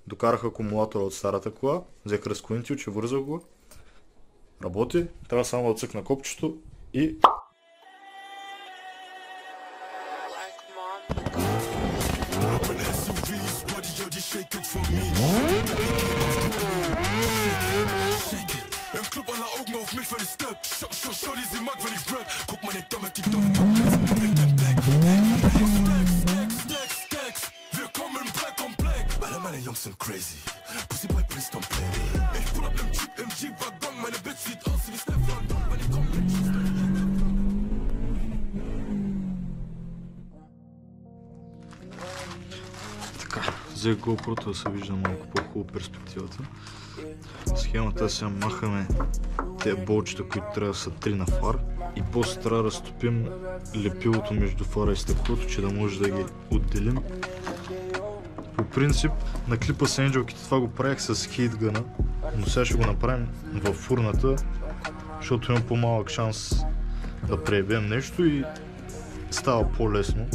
Докарах акумулатора от старата кола, взех разклонител, вързах го. Работи, трябва само да цъкна копчето и... Така, взех GoPro-то да се вижда малко по-хубаво перспективата. Схемата е сега махаме тези болчета, които трябва да са 3 на фар и после трябва да разтопим лепилото между фара и стъклото, че да може да ги отделим. По принцип на клипа с енджелките това го правих с хейтгъна, но сега ще го направим във фурната, защото имам по-малък шанс да преебем нещо и става по-лесно.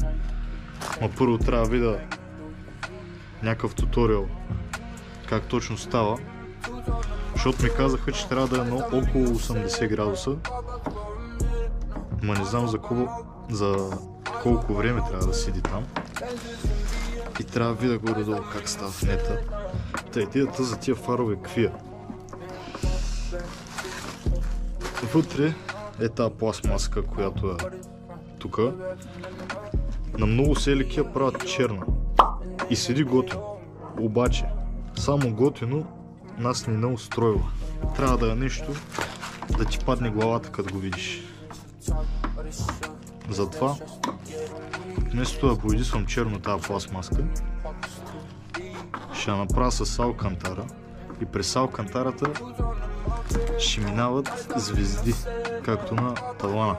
Но първо трябва да видя някакъв туториал как точно става, защото ми казаха, че трябва да е на около 80 градуса, но не знам за колко време трябва да седи там и трябва да видя горе-долу как става в нета. Та идеята за тия фарове какви е? Вътре е тази пластмаска, която е тук. На много селики я правят черна и седи готино. Обаче, само готино нас не устройва. Трябва да е нещо да ти падне главата, като го видиш. Затова, вместо да боядисвам черно тази пластмаска, ще я направя с алкантара и през алкантарата ще минават звезди, както на талана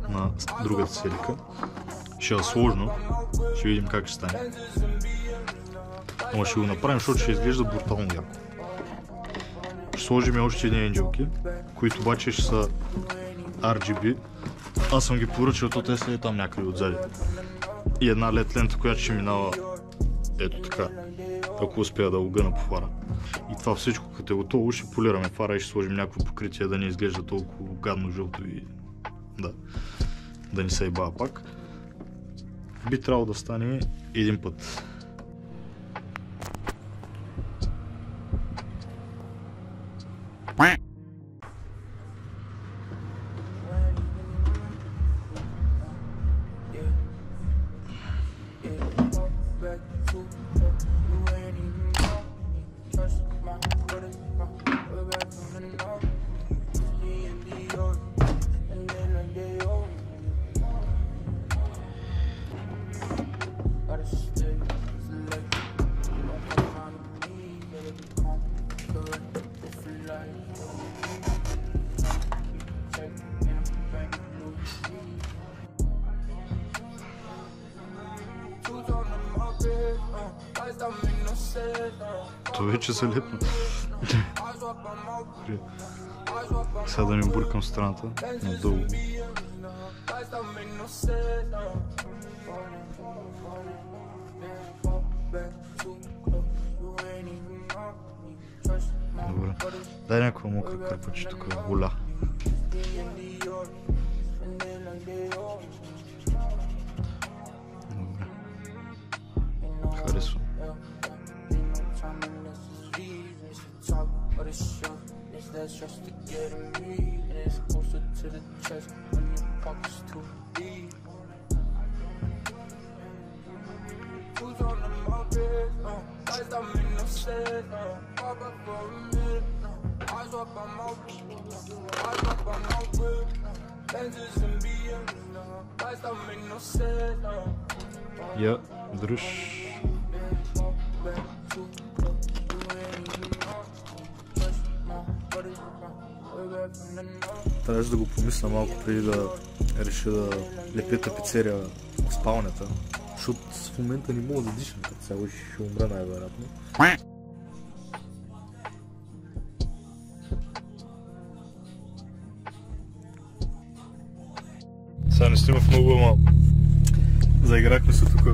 на другата селика. Ще е сложно, ще видим как ще стане. Но ще го направим, защото ще изглежда брутално яко. Ще сложим още едни енджелки, които обаче ще са RGB. Аз съм ги поръчал, то те са там някъде отзади. И една LED лента, която ще минава ето така, ако успея да огъна по фара. И това всичко, като е готово, ще полираме фара и ще сложим някакво покритие, да не изглежда толкова гадно жълто и да не се ебава пак. Би трябвало да стане един път. То вече се лепна. Сега да не бъркам страната надълго. Добре. Дай някаква мокра кърпаче тук, воля. Добре. Харесва. That's just to get me, and it's closer to the chest when your pocket's too deep. Who's on the market? Guys, I'm in no set. Pop up for a minute. Eyes up on my whip. Lenses and BM. Guys, I'm in no set. Yeah, дръж. Трябваше да го помисля малко преди да реша да лепя тапицерия в спалнята, защото в момента не мога да дишам, като цяло ще умра най-вероятно. Сега не снимах много, ама заиграхме се тук,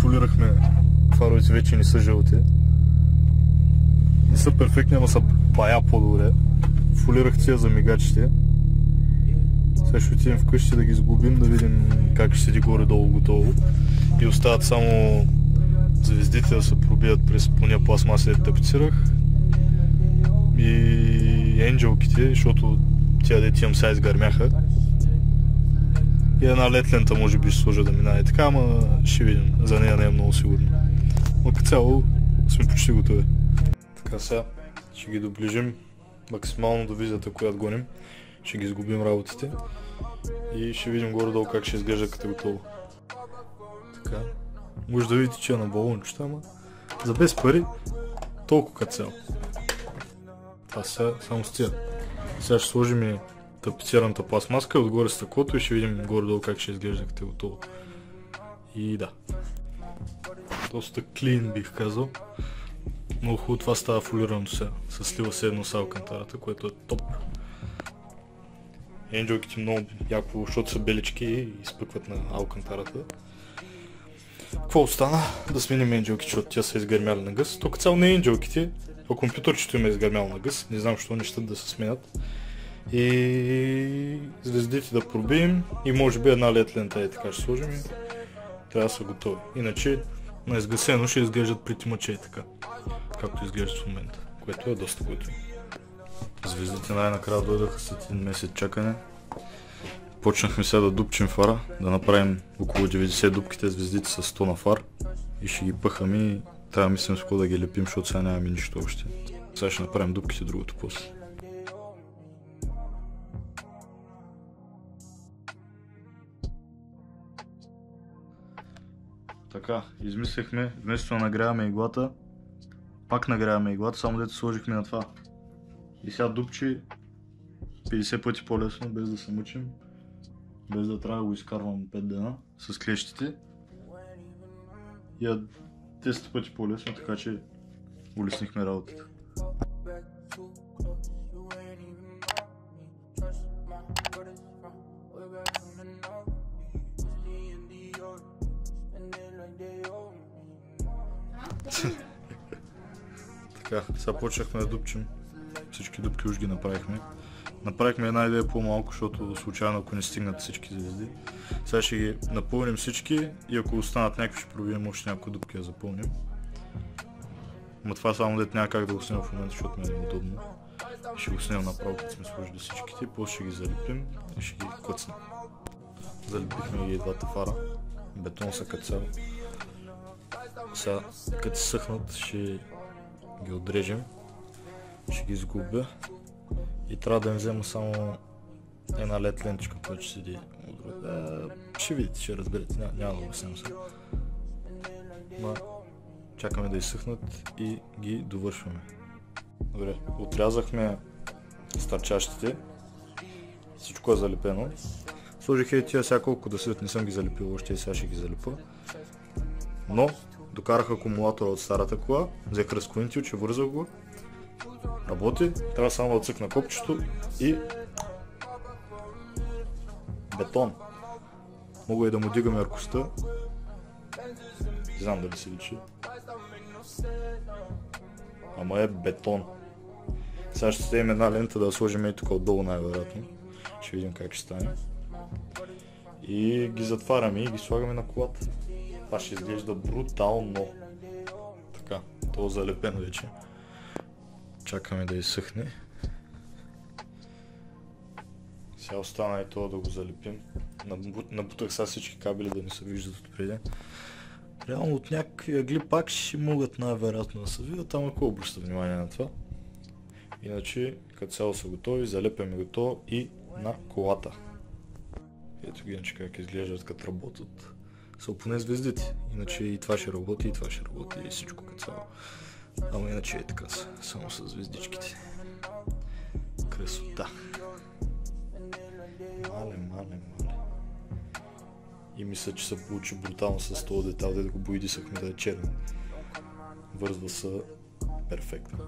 полирахме фаровете, вече не са жълти. са перфектни, ама са бая по-добре. Фолирах тия за мигачите. Сега ще отидем вкъщи да ги сглобим, да видим как ще седи горе-долу готово. И остават само звездите да се пробият през поне пластмаса, да тапицирах. И енджелките, защото тия дете имам сега изгърмяха. И една лед лента може би ще сложа да минае така, ама ще видим. За нея не е много сигурно. Но като цяло сме почти готови. Така сега ще ги доближим максимално до визията, която гоним. Ще ги изгубим работите и ще видим горе-долу как ще изглежда като е готово. Така. Може да видите, че е на балончета, ама за без пари толкова като цяло. Това сега само с тия. Сега ще сложим и тапицираната пластмаска, отгоре стъклото и ще видим горе-долу как ще изглежда като е готово. И да. Доста клин бих казал. Много хубаво това става фолираното сега. Се слива се едно с алкантарата, което е топ. Енджелките много яко, защото са белички и изпъкват на алкантарата. Какво остана? Да сменим енджелките, защото тя са изгърмяли на гъс. Тук цяло не енджелките, а компютърчето им е изгърмяло на гъс. Не знам защо не щат да се сменят. И звездите да пробием и може би една лед лента и така ще сложим и трябва да са готови. Иначе на изгасено ще изглеждат притимаче и така, както изглеждат в момента, което е доста готово. Звездите най-накрая дойдаха след един месец чакане. Почнахме сега да дупчим фара, да направим около 90 дупките звездите с 100 на фар и ще ги пъхаме и трябва мислим с какво да ги лепим, защото сега нямаме нищо още. Сега ще направим дупките другото после. Така, измислихме, вместо да нагряваме иглата, пак нагряваме иглата, само дето сложихме на това. И сега дупчи 50 пъти по-лесно, без да се мъчим, без да трябва да го изкарвам 5 дена с клещите. И 10 пъти по-лесно, така че улеснихме работата. Така, сега почнахме да дупчим. Всички дупки уж ги направихме. Направихме една идея по-малко, защото случайно ако не стигнат всички звезди. Сега ще ги напълним всички и ако останат някакви ще пробием още някои дупки да запълним. Но това само дете няма как да го снимам в момента, защото ми е неудобно. Ще го снимам направо, като сме сложили всичките, после ще ги залепим и ще ги клъцнем. Залепихме ги и двата фара. Бетон са като цяло. Сега, като се съхнат, ще ги отрежем. Ще ги изгубя. И трябва да им взема само една лед лентичка, която ще седи отгоре. Ще видите, ще разберете, няма да обясням сега. Чакаме да изсъхнат и ги довършваме. Добре, отрязахме стърчащите. Всичко е залепено. Сложих и тия сега колко да седят, не съм ги залепил още и сега ще ги залепа. Но докарах акумулатора от старата кола, взех разклонител, вързах го. Работи, трябва само да цъкна копчето и бетон. Мога и да му дигам яркостта. Не знам дали се личи. Ама е бетон. Сега ще ставим една лента да я сложим и тук отдолу най-вероятно. Ще видим как ще стане. И ги затваряме и ги слагаме на колата. Това ще изглежда брутално. Така, то е залепено вече. Чакаме да изсъхне. Сега остана и това да го залепим. Набутах сега всички кабели да не се виждат отпреди. Реално от някакви ъгли пак ще могат най-вероятно да се видят, ама ако обръща внимание на това. Иначе като цяло са готови, залепяме го то и на колата. Ето ги иначе как изглеждат като работят. Са поне звездите. Иначе и това ще работи, и това ще работи, и всичко като цяло. Ама иначе е така, само с звездичките. Красота. Мале. И мисля, че се получи брутално с този детал, да го боядисахме да е черен. Вързва се перфектно.